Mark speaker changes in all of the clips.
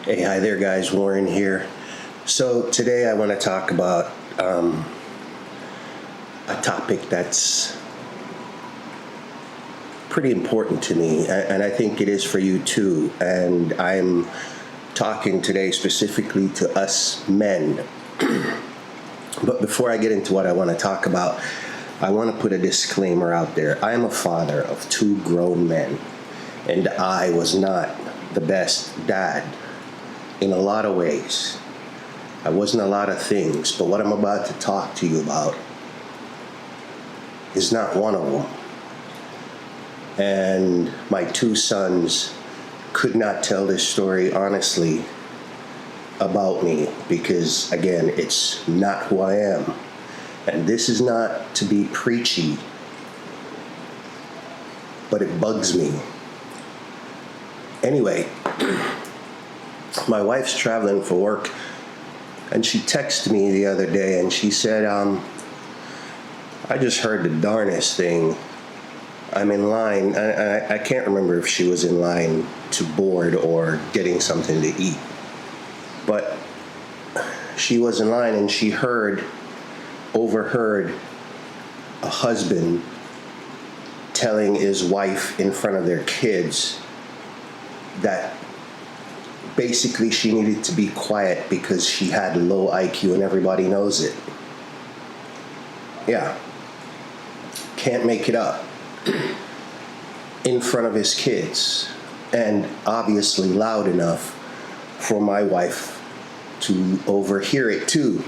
Speaker 1: Hey, hi there, guys. Warren here. So today I want to talk about a topic that's pretty important to me, and I think it is for you too. And I'm talking today specifically to us men. But before I get into what I want to talk about, I want to put a disclaimer out there. I am a father of two grown men, and I was not the best dad in a lot of ways. I wasn't a lot of things, but what I'm about to talk to you about is not one of them. And my two sons could not tell this story honestly about me because, again, it's not who I am. And this is not to be preachy, but it bugs me. Anyway, my wife's traveling for work, and she texted me the other day, and she said, I just heard the darnest thing. I'm in line. I can't remember if she was in line to board or getting something to eat. But she was in line and she overheard a husband telling his wife in front of their kids that basically she needed to be quiet because she had low IQ and everybody knows it. Yeah. Can't make it up. In front of his kids, and obviously loud enough for my wife to overhear it too.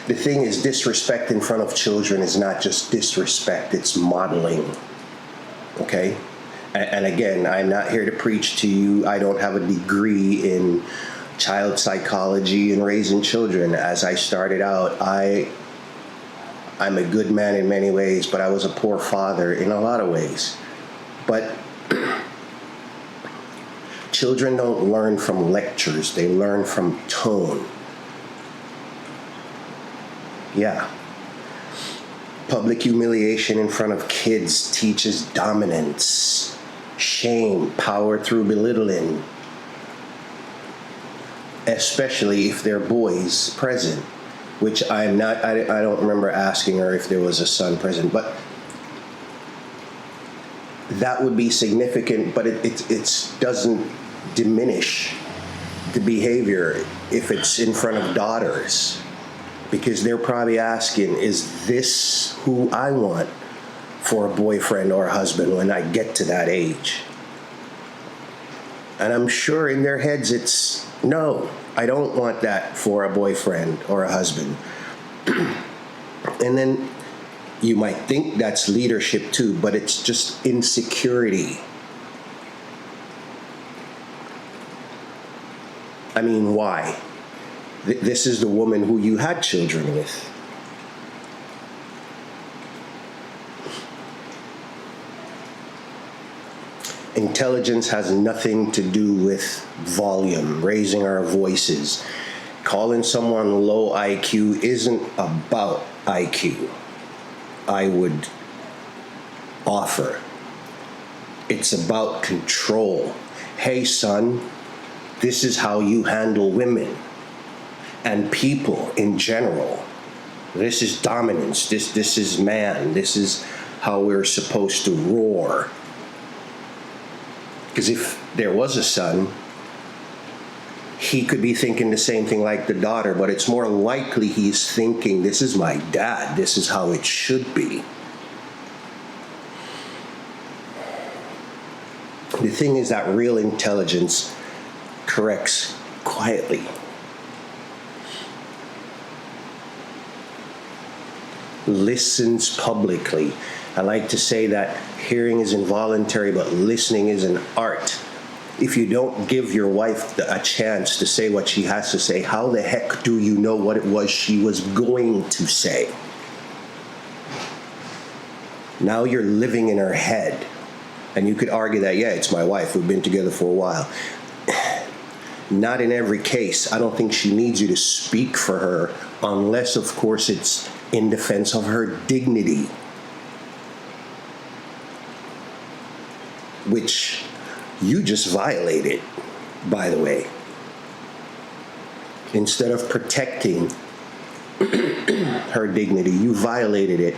Speaker 1: The thing is, disrespect in front of children is not just disrespect, it's modeling. Okay? And again, I'm not here to preach to you. I don't have a degree in child psychology and raising children. As I started out, I'm a good man in many ways, but I was a poor father in a lot of ways. But children don't learn from lectures, they learn from tone. Yeah. Public humiliation in front of kids teaches dominance, shame, power through belittling, especially if they're boys present, which I don't remember asking her if there was a son present, but that would be significant, but it doesn't diminish the behavior if it's in front of daughters, because they're probably asking, is this who I want for a boyfriend or a husband when I get to that age? And I'm sure in their heads it's, no, I don't want that for a boyfriend or a husband. And then you might think that's leadership too, but it's just insecurity. I mean, why? This is the woman who you had children with. Intelligence has nothing to do with volume, raising our voices. Calling someone low IQ isn't about IQ, I would offer. It's about control. Hey, son, this is how you handle women and people in general. This is dominance. This is man. This is how we're supposed to roar. Because if there was a son, he could be thinking the same thing like the daughter, but it's more likely he's thinking, this is my dad, this is how it should be. The thing is that real intelligence corrects quietly. Listens publicly. I like to say that hearing is involuntary, but listening is an art. If you don't give your wife a chance to say what she has to say, how the heck do you know what it was she was going to say? Now you're living in her head. And you could argue that, yeah, it's my wife. We've been together for a while. Not in every case. I don't think she needs you to speak for her, unless, of course, it's in defense of her dignity. which you just violated, by the way. Instead of protecting her dignity, you violated it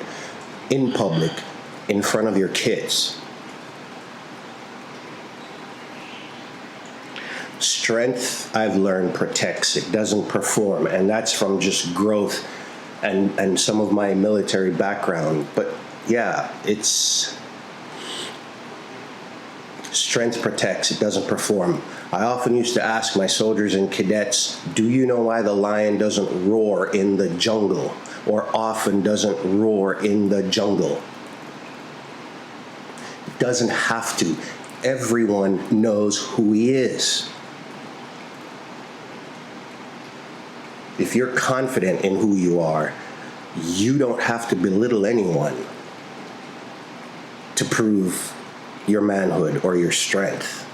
Speaker 1: in public, in front of your kids. Strength, I've learned, protects. It doesn't perform. And that's from just growth and some of my military background. But yeah, it's strength protects. It doesn't perform. I often used to ask my soldiers and cadets, do you know why the lion doesn't roar in the jungle, or often doesn't roar in the jungle? It doesn't have to. Everyone knows who he is. If you're confident in who you are, you don't have to belittle anyone to prove your manhood or your strength.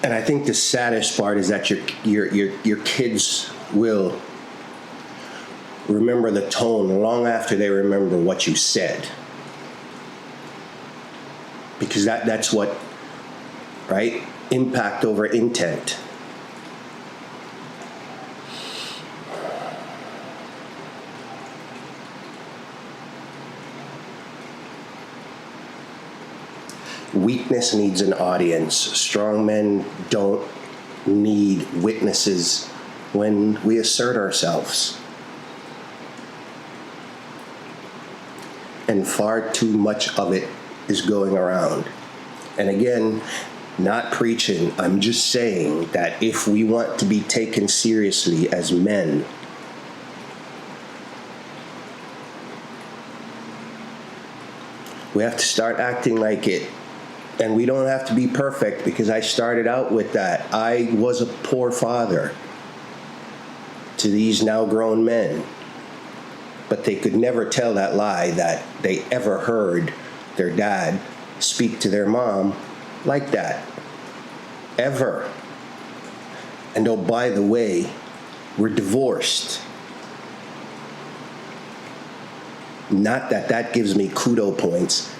Speaker 1: And I think the saddest part is that your kids will remember the tone long after they remember what you said. Because that's what, right? Impact over intent. Weakness needs an audience. Strong men don't need witnesses when we assert ourselves. And far too much of it is going around. And again, not preaching, I'm just saying that if we want to be taken seriously as men, we have to start acting like it. And we don't have to be perfect, because I started out with that. I was a poor father to these now grown men. But they could never tell that lie that they ever heard their dad speak to their mom like that. Ever. And oh, by the way, we're divorced. Not that that gives me kudo points,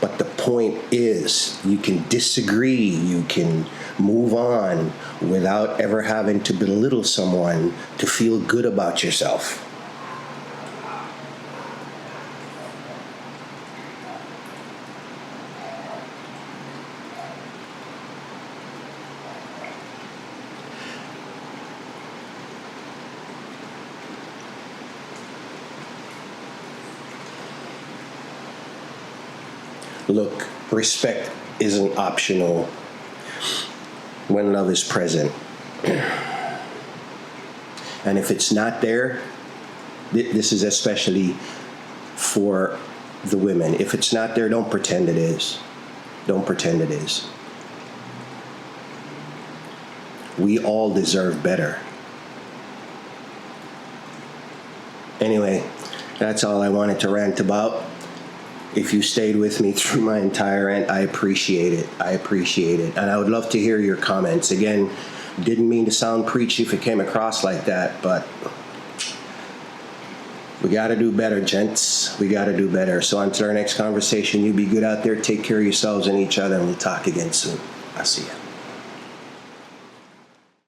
Speaker 1: but the point is, you can disagree, you can move on without ever having to belittle someone to feel good about yourself. Look, respect isn't optional when love is present. And if it's not there, this is especially for the women. If it's not there, don't pretend it is. Don't pretend it is. We all deserve better. Anyway, that's all I wanted to rant about. If you stayed with me through my entire rant, I appreciate it. I appreciate it. And I would love to hear your comments. Again, didn't mean to sound preachy if it came across like that, but we got to do better, gents. We got to do better. So until our next conversation, you be good out there. Take care of yourselves and each other, and we'll talk again soon. I'll see you.